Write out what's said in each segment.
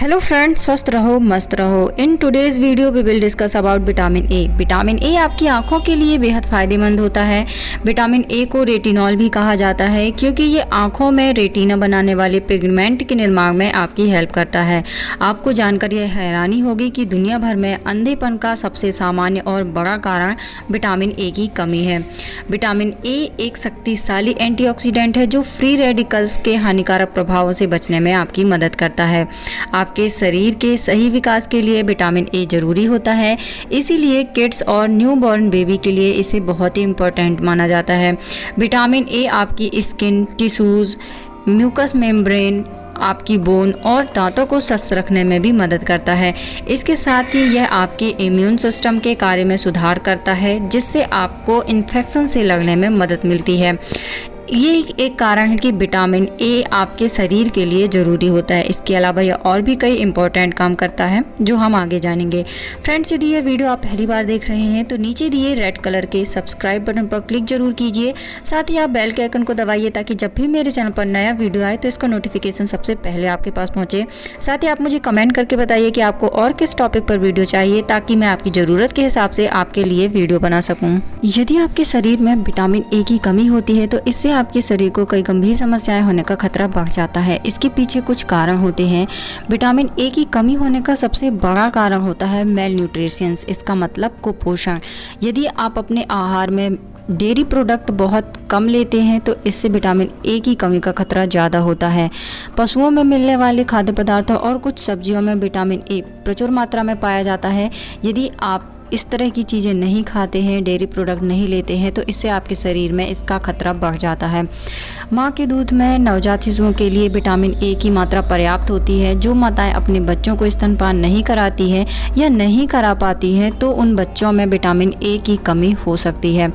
Hello friends, स्वस्थ रहो मस्त रहो। In today's video we will discuss about vitamin A. Vitamin A आपकी आंखों के लिए बेहद फ़ायदेमंद होता है। विटामिन ए को रेटिनॉल भी कहा जाता है क्योंकि ये आंखों में रेटिना बनाने वाले पिगमेंट के निर्माण में आपकी हेल्प करता है। आपको जानकर यह हैरानी होगी कि दुनिया भर में अंधेपन का सबसे सामान्य और बड़ा कारण विटामिन ए की कमी है। विटामिन ए एक शक्तिशाली एंटीऑक्सीडेंट है जो फ्री रेडिकल्स के हानिकारक प्रभावों से बचने में आपकी मदद करता है। आपके शरीर के सही विकास के लिए विटामिन ए जरूरी होता है, इसीलिए किड्स और न्यूबॉर्न बेबी के लिए इसे बहुत ही इम्पोर्टेंट माना जाता है। विटामिन ए आपकी स्किन, टिश्यूज़, म्यूकस मेम्ब्रेन, आपकी बोन और दांतों को स्वस्थ रखने में भी मदद करता है। इसके साथ ही यह आपके इम्यून सिस्टम के कार्य में सुधार करता है, जिससे आपको इन्फेक्शन से लड़ने में मदद मिलती है। ये एक कारण है कि विटामिन ए आपके शरीर के लिए ज़रूरी होता है। इसके अलावा यह और भी कई इंपॉर्टेंट काम करता है जो हम आगे जानेंगे। फ्रेंड्स, यदि ये वीडियो आप पहली बार देख रहे हैं तो नीचे दिए रेड कलर के सब्सक्राइब बटन पर क्लिक जरूर कीजिए। साथ ही आप बेल के आइकन को दबाइए ताकि जब भी मेरे चैनल पर नया वीडियो आए तो इसका नोटिफिकेशन सबसे पहले आपके पास पहुँचे। साथ ही आप मुझे कमेंट करके बताइए कि आपको और किस टॉपिक पर वीडियो चाहिए ताकि मैं आपकी ज़रूरत के हिसाब से आपके लिए वीडियो बना सकूँ। यदि आपके शरीर में विटामिन ए की कमी होती है तो इससे आपके शरीर को कई गंभीर समस्याएं होने का खतरा बढ़ जाता है। इसके पीछे कुछ कारण होते हैं। विटामिन ए की कमी होने का सबसे बड़ा कारण होता है मेल न्यूट्रिशन, इसका मतलब कुपोषण। यदि आप अपने आहार में डेयरी प्रोडक्ट बहुत कम लेते हैं तो इससे विटामिन ए की कमी का खतरा ज़्यादा होता है। पशुओं में मिलने वाले खाद्य पदार्थों और कुछ सब्जियों में विटामिन ए प्रचुर मात्रा में पाया जाता है। यदि आप इस तरह की चीज़ें नहीं खाते हैं, डेयरी प्रोडक्ट नहीं लेते हैं तो इससे आपके शरीर में इसका खतरा बढ़ जाता है। माँ के दूध में नवजात शिशुओं के लिए विटामिन ए की मात्रा पर्याप्त होती है। जो माताएं अपने बच्चों को स्तनपान नहीं कराती हैं या नहीं करा पाती हैं तो उन बच्चों में विटामिन ए की कमी हो सकती है।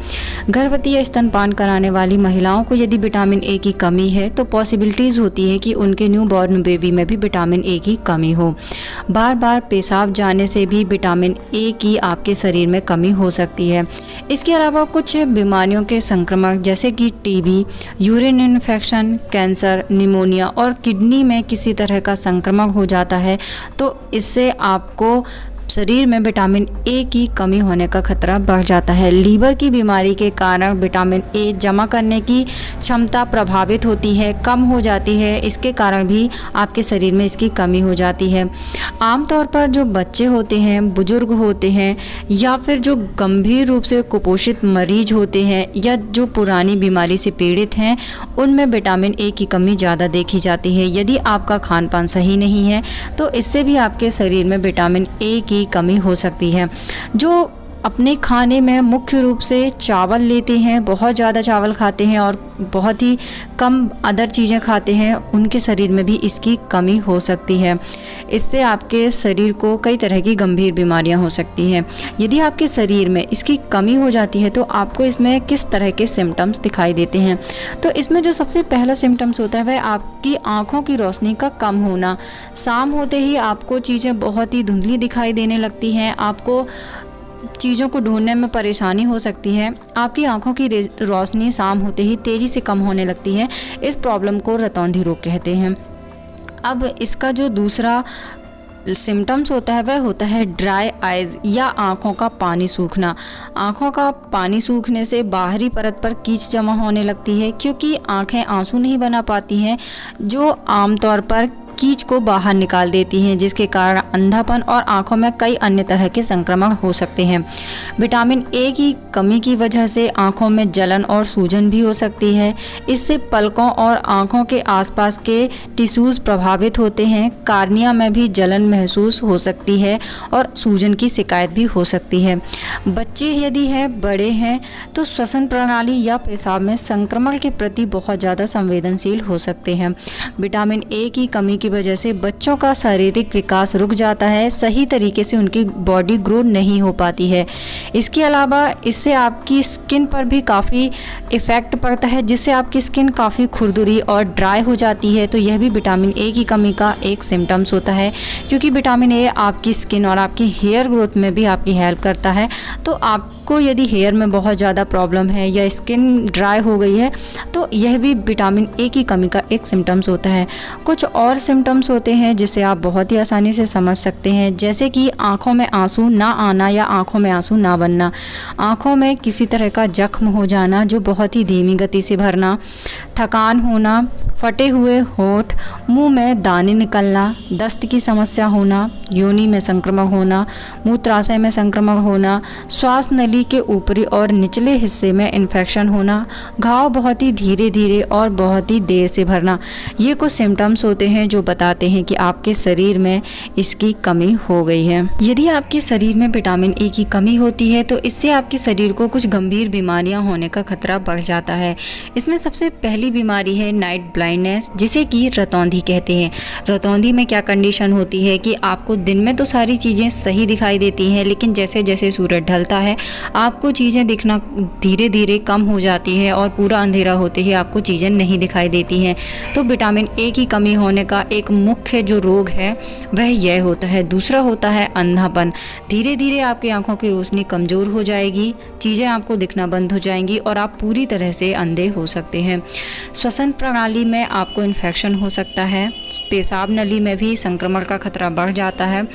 गर्भवती या स्तनपान कराने वाली महिलाओं को यदि विटामिन ए की कमी है तो पॉसिबिलिटीज़ होती है कि उनके न्यूबॉर्न बेबी में भी विटामिन ए की कमी हो। बार बार पेशाब जाने से भी विटामिन ए की के शरीर में कमी हो सकती है। इसके अलावा कुछ बीमारियों के संक्रमण जैसे कि TB, urine infection, cancer, pneumonia और किडनी में किसी तरह का संक्रमण हो जाता है तो इससे आपको शरीर में विटामिन ए की कमी होने का खतरा बढ़ जाता है। लीवर की बीमारी के कारण विटामिन ए जमा करने की क्षमता प्रभावित होती है, कम हो जाती है। इसके कारण भी आपके शरीर में इसकी कमी हो जाती है। आमतौर पर जो बच्चे होते हैं, बुजुर्ग होते हैं या फिर जो गंभीर रूप से कुपोषित मरीज होते हैं या जो पुरानी बीमारी से पीड़ित हैं, उनमें विटामिन ए की कमी ज़्यादा देखी जाती है। यदि आपका खान पान सही नहीं है तो इससे भी आपके शरीर में विटामिन ए की कमी हो सकती है। जो अपने खाने में मुख्य रूप से चावल लेते हैं, बहुत ज़्यादा चावल खाते हैं और बहुत ही कम अदर चीज़ें खाते हैं, उनके शरीर में भी इसकी कमी हो सकती है। इससे आपके शरीर को कई तरह की गंभीर बीमारियां हो सकती हैं। यदि आपके शरीर में इसकी कमी हो जाती है तो आपको इसमें किस तरह के सिम्टम्स दिखाई देते हैं? तो इसमें जो सबसे पहला सिम्टम्स होता है वह आपकी आँखों की रोशनी का कम होना। शाम होते ही आपको चीज़ें बहुत ही धुंधली दिखाई देने लगती हैं, आपको चीज़ों को ढूंढने में परेशानी हो सकती है। आपकी आंखों की रोशनी शाम होते ही तेज़ी से कम होने लगती है। इस प्रॉब्लम को रतौंधी रोग कहते हैं। अब इसका जो दूसरा सिम्टम्स होता है वह होता है ड्राई आइज़ या आँखों का पानी सूखना। आँखों का पानी सूखने से बाहरी परत पर कीच जमा होने लगती है क्योंकि आँखें आंसू नहीं बना पाती हैं जो आमतौर पर कीच को बाहर निकाल देती हैं, जिसके कारण अंधापन और आंखों में कई अन्य तरह के संक्रमण हो सकते हैं। विटामिन ए की कमी की वजह से आंखों में जलन और सूजन भी हो सकती है। इससे पलकों और आंखों के आसपास के टिश्यूज़ प्रभावित होते हैं। कार्निया में भी जलन महसूस हो सकती है और सूजन की शिकायत भी हो सकती है। बच्चे यदि है बड़े हैं तो श्वसन प्रणाली या पेशाब में संक्रमण के प्रति बहुत ज़्यादा संवेदनशील हो सकते हैं। विटामिन ए की कमी की वजह से बच्चों का शारीरिक विकास रुक जाता है, सही तरीके से उनकी बॉडी ग्रो नहीं हो पाती है। इसके अलावा इससे आपकी स्किन पर भी काफ़ी इफ़ेक्ट पड़ता है, जिससे आपकी स्किन काफ़ी खुरदुरी और ड्राई हो जाती है। तो यह भी विटामिन ए की कमी का एक सिम्टम्स होता है, क्योंकि विटामिन ए आपकी स्किन और आपकी हेयर ग्रोथ में भी आपकी हेल्प करता है। तो आपको यदि हेयर में बहुत ज़्यादा प्रॉब्लम है या स्किन ड्राई हो गई है तो यह भी विटामिन ए की कमी का एक सिम्टम्स होता है। कुछ और सिम्टम्स होते हैं जिसे आप बहुत ही आसानी से समझ सकते हैं, जैसे कि आँखों में आंसू ना आना या आँखों में आंसू ना बनना, आँखों में किसी तरह का जख्म हो जाना जो बहुत ही धीमी गति से भरना, थकान होना, फटे हुए होंठ, मुंह में दाने निकलना, दस्त की समस्या होना, योनि में संक्रमण होना, मूत्राशय में संक्रमण होना, श्वास नली के ऊपरी और निचले हिस्से में इन्फेक्शन होना, घाव बहुत ही धीरे धीरे और बहुत ही देर से भरना। ये कुछ सिम्टम्स होते हैं जो बताते हैं कि आपके शरीर में इसकी कमी हो गई है। यदि आपके शरीर में विटामिन ए की कमी होती है तो इससे आपके शरीर को कुछ गंभीर बीमारियां होने का खतरा बढ़ जाता है। इसमें सबसे पहली बीमारी है नाइट ब्लाइंडनेस, जिसे कि रतौंधी कहते हैं। रतौंधी में क्या कंडीशन होती है कि आपको दिन में तो सारी चीज़ें सही दिखाई देती हैं, लेकिन जैसे जैसे सूरज ढलता है आपको चीज़ें दिखना धीरे धीरे कम हो जाती है और पूरा अंधेरा होते ही आपको चीज़ें नहीं दिखाई देती हैं। तो विटामिन ए की कमी होने का एक मुख्य जो रोग है वह यह होता है। दूसरा होता है अंधापन। धीरे धीरे आपकी आंखों की रोशनी कमज़ोर हो जाएगी, चीज़ें आपको दिखना बंद हो जाएंगी और आप पूरी तरह से अंधे हो सकते हैं। श्वसन प्रणाली में आपको इन्फेक्शन हो सकता है, पेशाब नली में भी संक्रमण का खतरा बढ़ जाता है।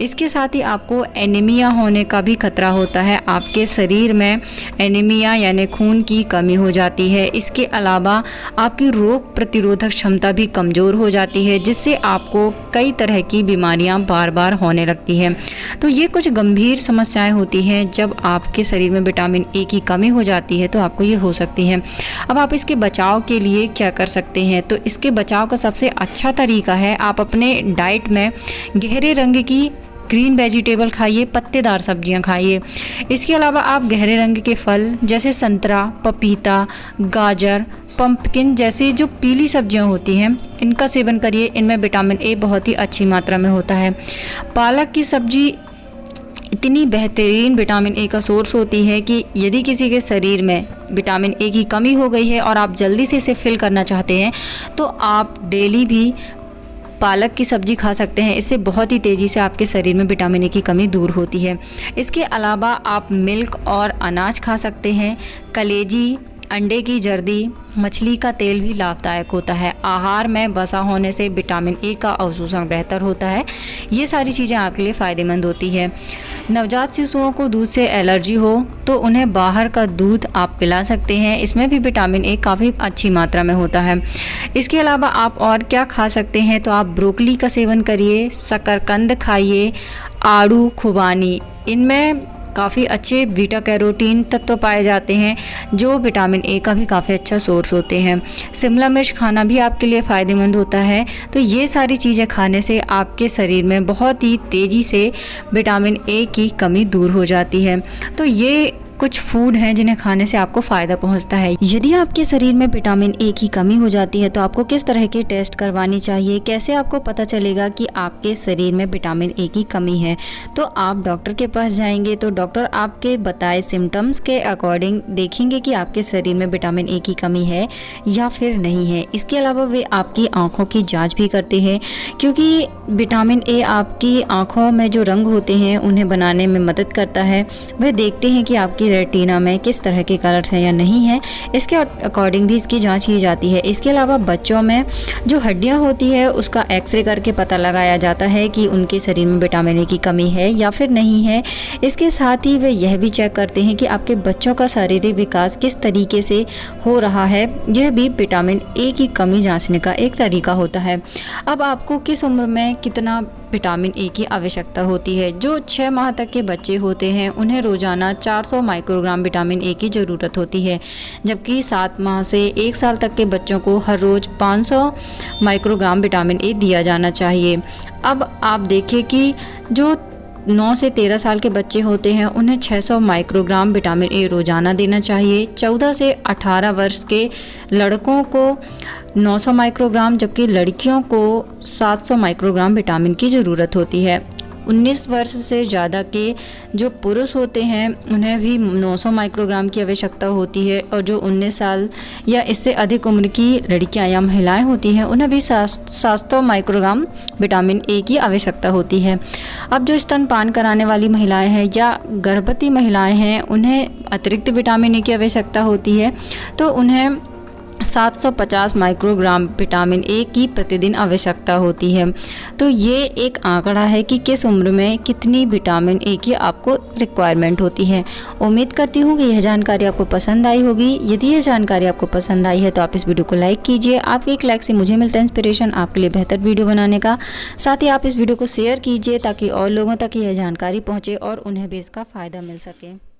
इसके साथ ही आपको एनीमिया होने का भी खतरा होता है। आपके शरीर में एनीमिया यानी खून की कमी हो जाती है। इसके अलावा आपकी रोग प्रतिरोधक क्षमता भी कमज़ोर हो जाती है, जिससे आपको कई तरह की बीमारियां बार बार होने लगती हैं। तो ये कुछ गंभीर समस्याएं होती हैं जब आपके शरीर में विटामिन ए की कमी हो जाती है, तो आपको ये हो सकती है। अब आप इसके बचाव के लिए क्या कर सकते हैं? तो इसके बचाव का सबसे अच्छा तरीका है आप अपने डाइट में गहरे रंग की ग्रीन वेजिटेबल खाइए, पत्तेदार सब्जियां खाइए। इसके अलावा आप गहरे रंग के फल जैसे संतरा, पपीता, गाजर, पंपकिन जैसी जो पीली सब्जियां होती हैं इनका सेवन करिए। इनमें विटामिन ए बहुत ही अच्छी मात्रा में होता है। पालक की सब्जी इतनी बेहतरीन विटामिन ए का सोर्स होती है कि यदि किसी के शरीर में विटामिन ए की कमी हो गई है और आप जल्दी से इसे फिल करना चाहते हैं तो आप डेली भी पालक की सब्जी खा सकते हैं। इससे बहुत ही तेज़ी से आपके शरीर में विटामिन ए की कमी दूर होती है। इसके अलावा आप मिल्क और अनाज खा सकते हैं। कलेजी, अंडे की जर्दी, मछली का तेल भी लाभदायक होता है। आहार में वसा होने से विटामिन ए का अवशोषण बेहतर होता है। ये सारी चीज़ें आपके लिए फ़ायदेमंद होती है। नवजात शिशुओं को दूध से एलर्जी हो तो उन्हें बाहर का दूध आप पिला सकते हैं। इसमें भी विटामिन ए काफ़ी अच्छी मात्रा में होता है। इसके अलावा आप और क्या खा सकते हैं? तो आप ब्रोकली का सेवन करिए, शकरकंद खाइए, आड़ू, खुबानी, इनमें काफ़ी अच्छे बीटा कैरोटीन तत्व पाए जाते हैं जो विटामिन ए का भी काफ़ी अच्छा सोर्स होते हैं। शिमला मिर्च खाना भी आपके लिए फ़ायदेमंद होता है। तो ये सारी चीज़ें खाने से आपके शरीर में बहुत ही तेज़ी से विटामिन ए की कमी दूर हो जाती है। तो ये कुछ फूड हैं जिन्हें खाने से आपको फ़ायदा पहुंचता है। यदि आपके शरीर में विटामिन ए की कमी हो जाती है तो आपको किस तरह के टेस्ट करवानी चाहिए? कैसे आपको पता चलेगा कि आपके शरीर में विटामिन ए की कमी है? तो आप डॉक्टर के पास जाएंगे तो डॉक्टर आपके बताए सिम्टम्स के अकॉर्डिंग देखेंगे कि आपके शरीर में विटामिन ए की कमी है या फिर नहीं है। इसके अलावा वे आपकी आँखों की जाँच भी करते हैं, क्योंकि विटामिन ए आपकी आँखों में जो रंग होते हैं उन्हें बनाने में मदद करता है। वह देखते हैं कि आपकी रेटिना में किस तरह के कलर है या नहीं है, इसके अकॉर्डिंग भी इसकी जांच की जाती है। इसके अलावा बच्चों में जो हड्डियां होती है उसका एक्सरे करके पता लगाया जाता है कि उनके शरीर में विटामिन ए की कमी है या फिर नहीं है। इसके साथ ही वे यह भी चेक करते हैं कि आपके बच्चों का शारीरिक विकास किस तरीके से हो रहा है। यह भी विटामिन ए की कमी जांचने का एक तरीका होता है। अब आपको किस उम्र में कितना विटामिन ए की आवश्यकता होती है? जो 6 माह तक के बच्चे होते हैं उन्हें रोज़ाना 400 माइक्रोग्राम विटामिन ए की ज़रूरत होती है, जबकि 7 माह से 1 साल तक के बच्चों को हर रोज़ 500 माइक्रोग्राम विटामिन ए दिया जाना चाहिए। अब आप देखिए कि जो 9 से 13 साल के बच्चे होते हैं उन्हें 600 माइक्रोग्राम विटामिन ए रोज़ाना देना चाहिए। 14 से 18 वर्ष के लड़कों को 900 माइक्रोग्राम, जबकि लड़कियों को 700 माइक्रोग्राम विटामिन की ज़रूरत होती है। 19 वर्ष से ज़्यादा के जो पुरुष होते हैं उन्हें भी 900 माइक्रोग्राम की आवश्यकता होती है, और जो 19 साल या इससे अधिक उम्र की लड़कियां या महिलाएं होती हैं उन्हें भी 700 माइक्रोग्राम विटामिन ए की आवश्यकता होती है। अब जो स्तनपान कराने वाली महिलाएं हैं या गर्भवती महिलाएं हैं उन्हें अतिरिक्त विटामिन ए की आवश्यकता होती है, तो उन्हें 750 माइक्रोग्राम विटामिन ए की प्रतिदिन आवश्यकता होती है। तो ये एक आंकड़ा है कि किस उम्र में कितनी विटामिन ए की आपको रिक्वायरमेंट होती है। उम्मीद करती हूँ कि यह जानकारी आपको पसंद आई होगी। यदि यह जानकारी आपको पसंद आई है तो आप इस वीडियो को लाइक कीजिए। आपके एक लाइक से मुझे मिलता है इंस्पिरेशन आपके लिए बेहतर वीडियो बनाने का। साथ ही आप इस वीडियो को शेयर कीजिए ताकि और लोगों तक यह जानकारी पहुँचे और उन्हें भी इसका फ़ायदा मिल सके।